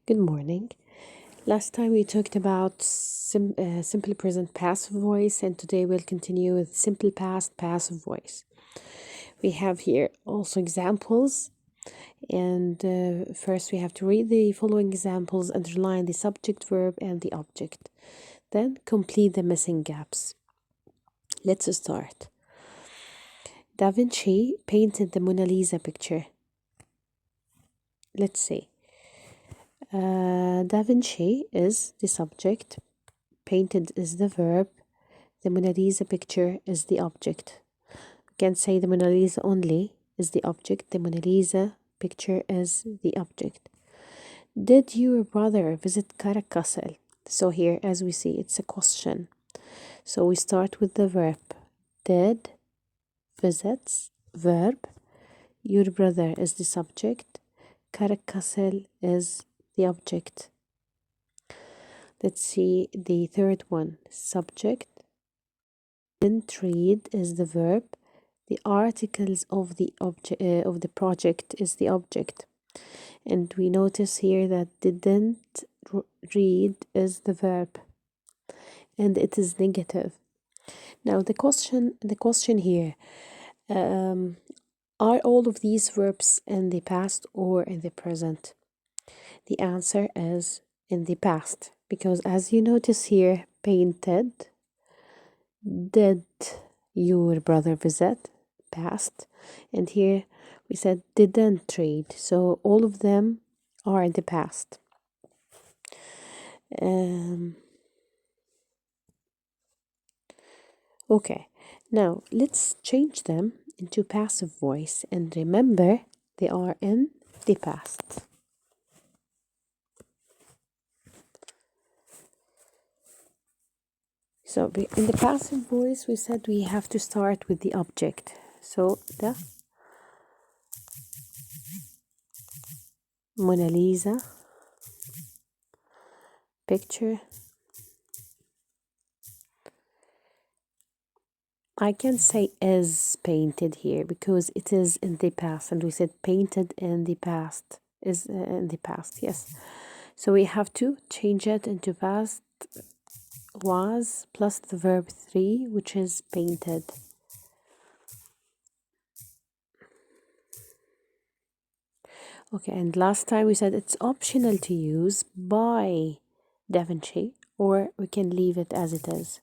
Good morning. Last time we talked about simple present passive voice, and today we'll continue with simple past passive voice. We have here also examples, and first we have to read the following examples, underline the subject, verb, and the object. Then complete the missing gaps. Let's start. Da Vinci painted the Mona Lisa picture. Let's see. Da Vinci is the subject, painted is the verb, the Mona Lisa picture is the object. We can say the Mona Lisa only is the object, the Mona Lisa picture is the object. Did your brother visit Caracasel? So here, as we see, it's a question. So we start with the verb. Did, visits, verb. Your brother is the subject. Caracasel is the object. Let's see the third one. Subject. Didn't read is the verb. The articles of the object of the project is the object. And we notice here that didn't read is the verb. And it is negative. Now the question here, are all of these verbs in the past or in the present? The answer is in the past, because as you notice here, painted, did your brother visit, past, and here we said didn't read, so all of them are in the past. Okay, now let's change them into passive voice, and remember they are in the past. So in the passive voice, we said we have to start with the object. So the Mona Lisa picture. I can say is painted here because it is in the past, and we said painted in the past is in the past, yes. So we have to change it into past was plus the verb 3, which is painted. Okay, and last time we said it's optional to use by Da Vinci, or we can leave it as it is.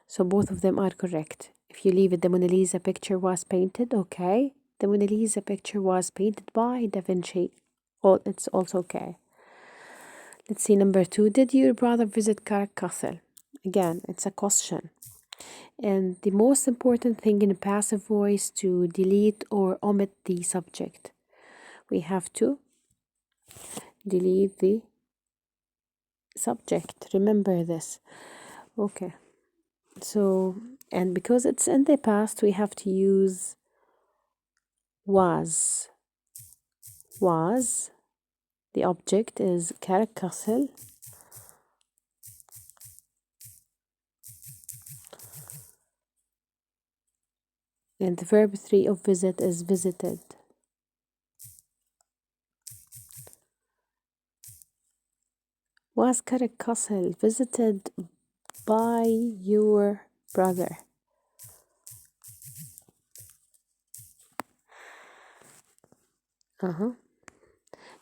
So both of them are correct. If you leave it, the Mona Lisa picture was painted, okay. The Mona Lisa picture was painted by Da Vinci. Oh, it's also okay. Let's see number 2. Did your brother visit Caracasel? Again, it's a question. And the most important thing in a passive voice to delete or omit the subject. We have to delete the subject. Remember this. Okay. So, and because it's in the past, we have to use was. Was. The object is Caracasel. And the verb 3 of visit is visited. Was Caracasel visited by your brother?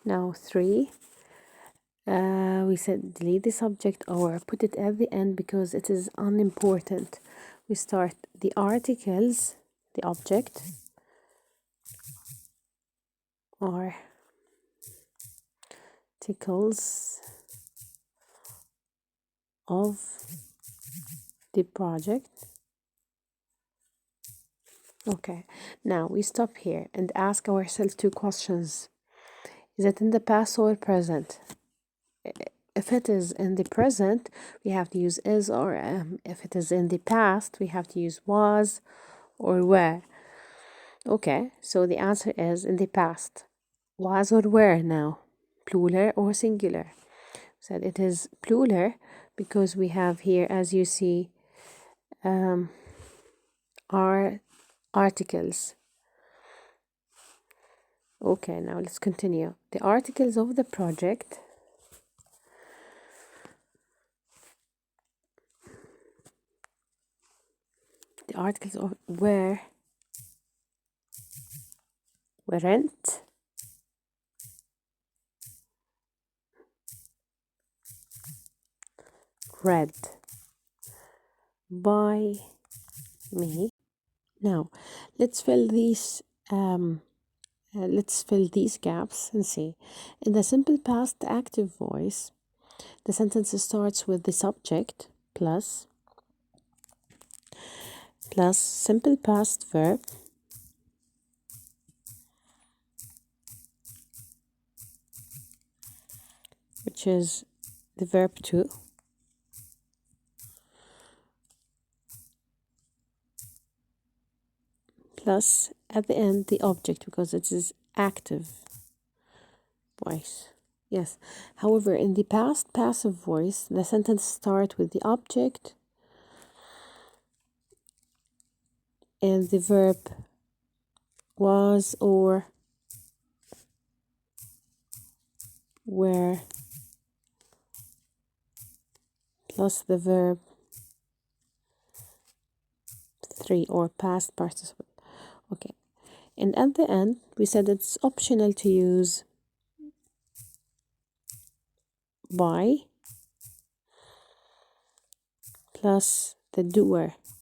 Now 3. We said delete the subject or put it at the end because it is unimportant. We start the articles, the object, or articles of the project. Okay, now we stop here and ask ourselves 2 questions. Is it in the past or present? If it is in the present, we have to use is or am. If it is in the past, we have to use was or were. Okay, so the answer is in the past. Was or were now? Plural or singular? So it is plural because we have here, as you see, are articles. Okay, now let's continue. The articles of the project articles of were, weren't, read by me. Now let's fill these gaps and see. In the simple past active voice, the sentence starts with the subject plus simple past verb which is the verb to plus at the end the object because it is active voice. Yes. However, in the past passive voice, the sentence starts with the object and the verb was or were plus the verb 3 or past participle. Okay. And at the end, we said it's optional to use by plus the doer